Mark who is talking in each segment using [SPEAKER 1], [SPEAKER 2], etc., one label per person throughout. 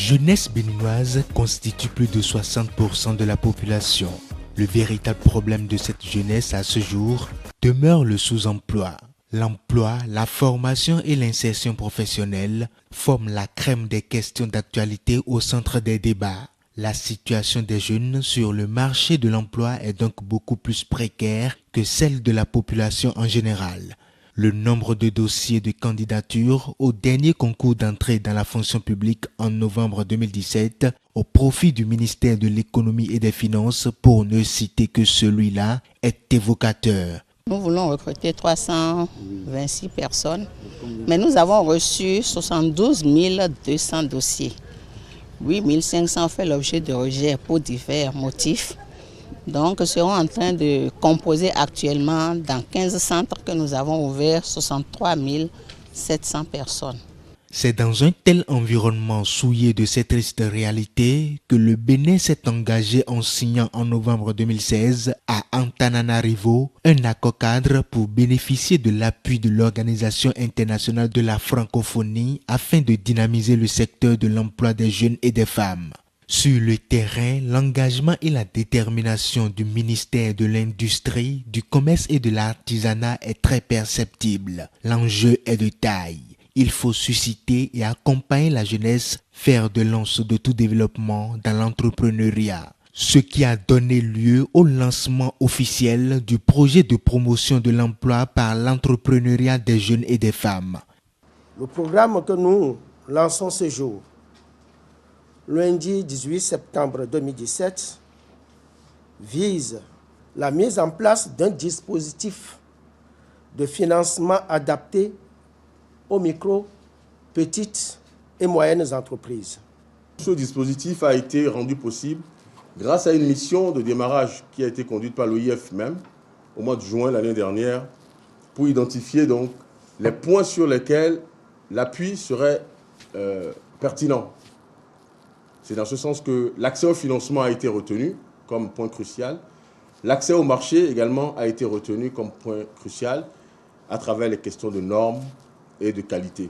[SPEAKER 1] jeunesse béninoise constitue plus de 60% de la population. Le véritable problème de cette jeunesse à ce jour demeure le sous-emploi. L'emploi, la formation et l'insertion professionnelle forment la crème des questions d'actualité au centre des débats. La situation des jeunes sur le marché de l'emploi est donc beaucoup plus précaire que celle de la population en général. Le nombre de dossiers de candidature au dernier concours d'entrée dans la fonction publique en novembre 2017 au profit du ministère de l'Économie et des Finances, pour ne citer que celui-là, est évocateur.
[SPEAKER 2] Nous voulons recruter 326 personnes, mais nous avons reçu 72 200 dossiers. 8 500 fait l'objet de rejets pour divers motifs. Donc, nous serons en train de composer actuellement dans 15 centres que nous avons ouverts 63 700 personnes.
[SPEAKER 1] C'est dans un tel environnement souillé de cette triste réalité que le Bénin s'est engagé en signant en novembre 2016 à Antananarivo un accord cadre pour bénéficier de l'appui de l'Organisation internationale de la francophonie afin de dynamiser le secteur de l'emploi des jeunes et des femmes. Sur le terrain, l'engagement et la détermination du ministère de l'Industrie, du Commerce et de l'Artisanat est très perceptible. L'enjeu est de taille. Il faut susciter et accompagner la jeunesse, fer de lance de tout développement dans l'entrepreneuriat. Ce qui a donné lieu au lancement officiel du projet de promotion de l'emploi par l'entrepreneuriat des jeunes et des femmes.
[SPEAKER 3] Le programme que nous lançons ce jour, lundi 18 septembre 2017, vise la mise en place d'un dispositif de financement adapté aux micro, petites et moyennes entreprises.
[SPEAKER 4] Ce dispositif a été rendu possible grâce à une mission de démarrage qui a été conduite par l'OIF même au mois de juin l'année dernière pour identifier donc les points sur lesquels l'appui serait pertinent. C'est dans ce sens que l'accès au financement a été retenu comme point crucial. L'accès au marché également a été retenu comme point crucial à travers les questions de normes et de qualité.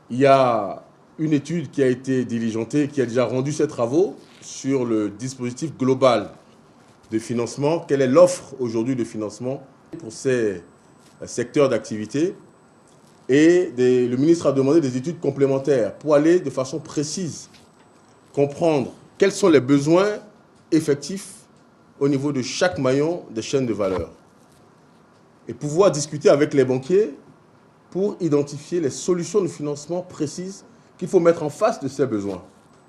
[SPEAKER 4] Il y a une étude qui a été diligentée, qui a déjà rendu ses travaux sur le dispositif global de financement. Quelle est l'offre aujourd'hui de financement pour ces secteurs d'activité? Et le ministre a demandé des études complémentaires pour aller de façon précise comprendre quels sont les besoins effectifs au niveau de chaque maillon des chaînes de valeur et pouvoir discuter avec les banquiers pour identifier les solutions de financement précises qu'il faut mettre en face de ces besoins.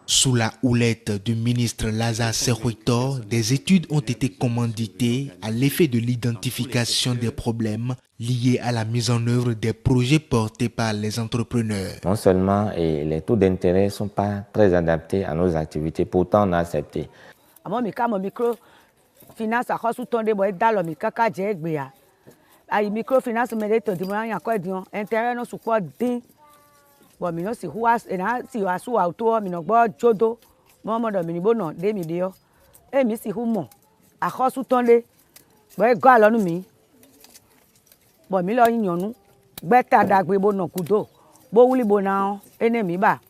[SPEAKER 1] Sous la houlette du ministre Lazare Serruito, des études ont été commanditées à l'effet de l'identification des problèmes liés à la mise en œuvre des projets portés par les entrepreneurs.
[SPEAKER 5] Non seulement les taux d'intérêt ne sont pas très adaptés à nos activités, pourtant on a accepté.
[SPEAKER 6] Ayi microfinance me de dimana ya kwa dion intérêt no support din bo mi no si huas na si asu auto mi no gbo jodo mo mo do mi ni bo no de mi de yo e mi si hu mo akhosu tonle bo go alonu mi bo mi lo yanu gbe ta dagbe bo no kudo bo wuli bo na ene mi ba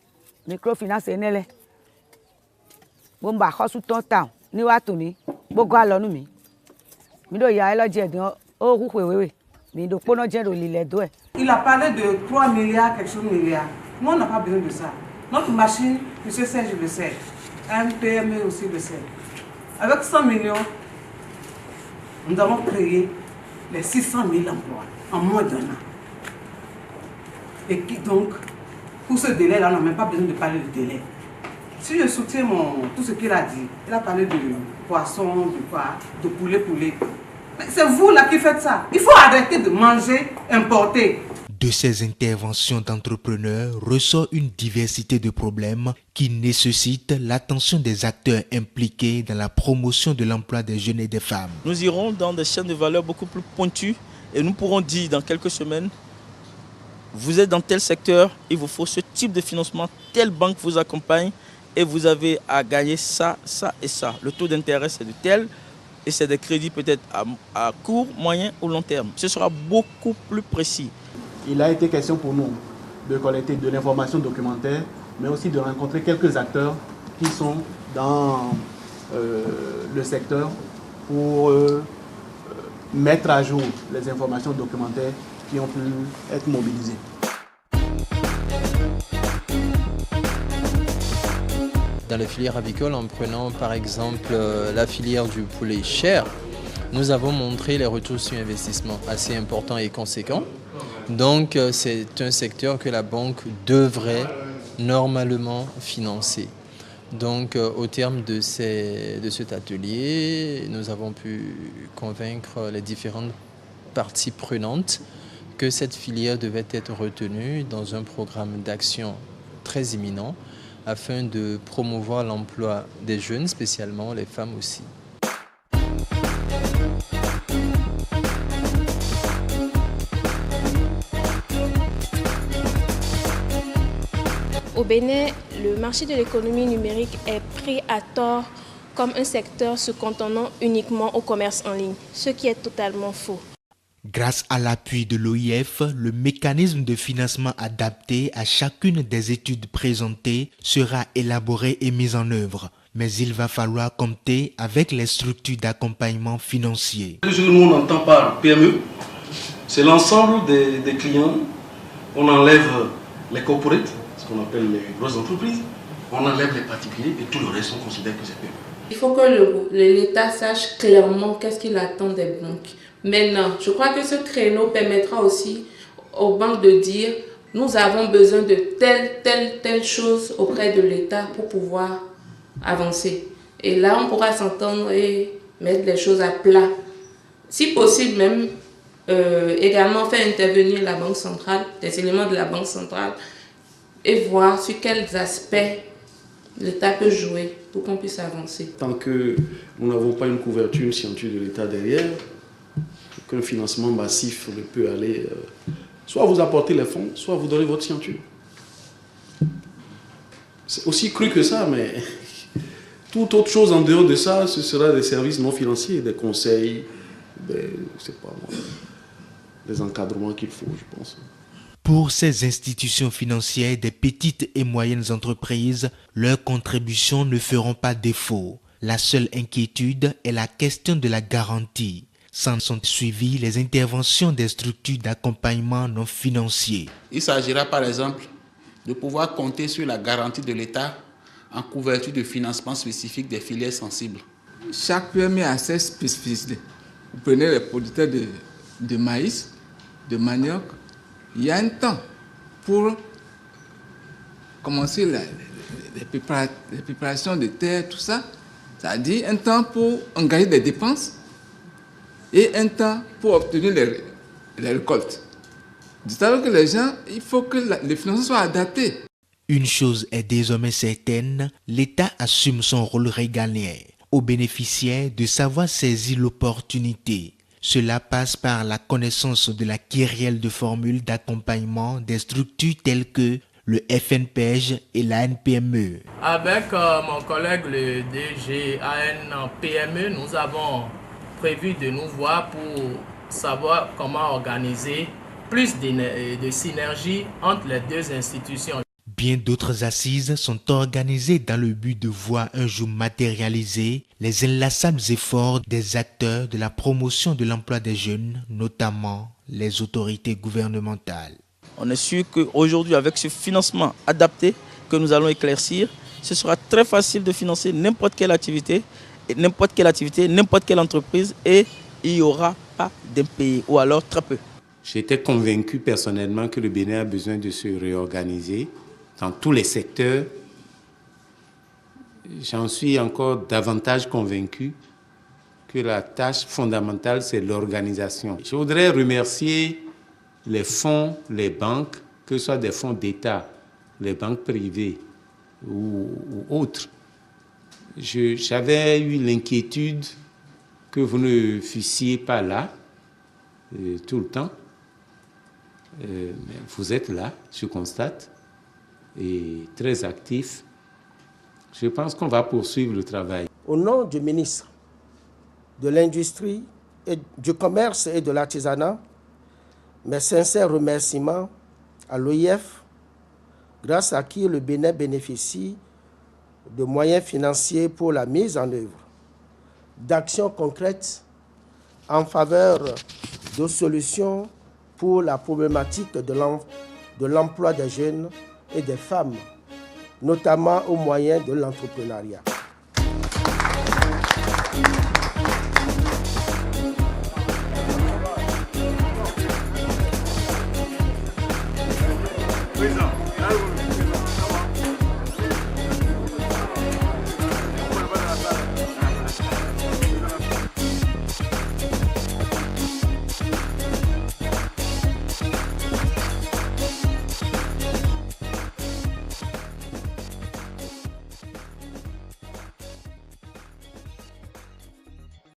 [SPEAKER 6] microfinance enele bo mba akhosu ton ta ni wa to mi bo go alonu mi do ya elo je din. Il
[SPEAKER 7] a parlé de 3 milliards, quelque chose de milliards. Nous, on n'a pas besoin de ça. Notre machine, M. Serge le sait. Un PME aussi le sait. Avec 100 millions, nous avons créé les 600 000 emplois en moins d'un an. Et qui donc, pour ce délai-là, on n'a même pas besoin de parler de délai. Si je soutiens tout ce qu'il a dit, il a parlé de poisson, de poulet. C'est vous là qui faites ça. Il faut arrêter de manger importé.
[SPEAKER 1] De ces interventions d'entrepreneurs ressort une diversité de problèmes qui nécessitent l'attention des acteurs impliqués dans la promotion de l'emploi des jeunes et des femmes.
[SPEAKER 8] Nous irons dans des chaînes de valeur beaucoup plus pointues et nous pourrons dire dans quelques semaines, vous êtes dans tel secteur, il vous faut ce type de financement, telle banque vous accompagne et vous avez à gagner ça, ça et ça. Le taux d'intérêt c'est de tel. Et c'est des crédits peut-être à court, moyen ou long terme. Ce sera beaucoup plus précis.
[SPEAKER 9] Il a été question pour nous de collecter de l'information documentaire mais aussi de rencontrer quelques acteurs qui sont dans le secteur pour mettre à jour les informations documentaires qui ont pu être mobilisées.
[SPEAKER 10] Dans la filière avicole, en prenant par exemple la filière du poulet chair, nous avons montré les retours sur investissement assez importants et conséquents. Donc c'est un secteur que la banque devrait normalement financer. Donc au terme de cet atelier, nous avons pu convaincre les différentes parties prenantes que cette filière devait être retenue dans un programme d'action très imminent afin de promouvoir l'emploi des jeunes, spécialement les femmes aussi.
[SPEAKER 11] Au Bénin, le marché de l'économie numérique est pris à tort comme un secteur se cantonnant uniquement au commerce en ligne, ce qui est totalement faux.
[SPEAKER 1] Grâce à l'appui de l'OIF, le mécanisme de financement adapté à chacune des études présentées sera élaboré et mis en œuvre. Mais il va falloir compter avec les structures d'accompagnement financier.
[SPEAKER 12] Ce que nous on entend par PME, c'est l'ensemble des clients. On enlève les corporates, ce qu'on appelle les grosses entreprises, on enlève les particuliers et tout le reste on considère que c'est PME.
[SPEAKER 13] Il faut que l'État sache clairement qu'est-ce qu'il attend des banques. Maintenant, je crois que ce créneau permettra aussi aux banques de dire nous avons besoin de telle chose auprès de l'État pour pouvoir avancer. Et là, on pourra s'entendre et mettre les choses à plat. Si possible, même également faire intervenir la Banque centrale, des éléments de la Banque centrale, et voir sur quels aspects l'État peut jouer pour qu'on puisse avancer.
[SPEAKER 12] Tant que nous n'avons pas une couverture, une signature de l'État derrière, qu'un financement massif ne peut aller, soit vous apportez les fonds, soit vous donnez votre signature. C'est aussi cru que ça, mais toute autre chose en dehors de ça, ce sera des services non financiers, des conseils, des encadrements qu'il faut, je pense.
[SPEAKER 1] Pour ces institutions financières des petites et moyennes entreprises, leurs contributions ne feront pas défaut. La seule inquiétude est la question de la garantie. S'en sont suivies les interventions des structures d'accompagnement non financiers.
[SPEAKER 14] Il s'agira par exemple de pouvoir compter sur la garantie de l'État en couverture de financement spécifique des filières sensibles.
[SPEAKER 15] Chaque PME a ses spécificités. Vous prenez les producteurs de maïs, de manioc, il y a un temps pour commencer les préparations de terre, tout ça. C'est-à-dire un temps pour engager des dépenses et un temps pour obtenir les récoltes. C'est-à-dire que les gens, il faut que les financements soient adaptés.
[SPEAKER 1] Une chose est désormais certaine, l'État assume son rôle régalien aux bénéficiaires de savoir saisir l'opportunité. Cela passe par la connaissance de la kyrielle de formules d'accompagnement des structures telles que le FNPEJ et la NPME.
[SPEAKER 16] Avec mon collègue le DGAN PME, nous avons prévu de nous voir pour savoir comment organiser plus de synergie entre les deux institutions.
[SPEAKER 1] Bien d'autres assises sont organisées dans le but de voir un jour matérialiser les inlassables efforts des acteurs de la promotion de l'emploi des jeunes, notamment les autorités gouvernementales.
[SPEAKER 8] On est sûr qu'aujourd'hui, avec ce financement adapté que nous allons éclaircir, ce sera très facile de financer n'importe quelle activité, n'importe quelle entreprise, et il n'y aura pas d'impayés, ou alors très peu.
[SPEAKER 17] J'étais convaincu personnellement que le Bénin a besoin de se réorganiser dans tous les secteurs. J'en suis encore davantage convaincu que la tâche fondamentale, c'est l'organisation. Je voudrais remercier les fonds, les banques, que ce soit des fonds d'État, les banques privées ou autres. J'avais eu l'inquiétude que vous ne fussiez pas là tout le temps. Mais vous êtes là, je constate, et très actif. Je pense qu'on va poursuivre le travail.
[SPEAKER 3] Au nom du ministre de l'Industrie, du Commerce et de l'Artisanat, mes sincères remerciements à l'OIF, grâce à qui le Bénin bénéficie de moyens financiers pour la mise en œuvre d'actions concrètes en faveur de solutions pour la problématique de l'emploi des jeunes et des femmes, notamment au moyen de l'entrepreneuriat.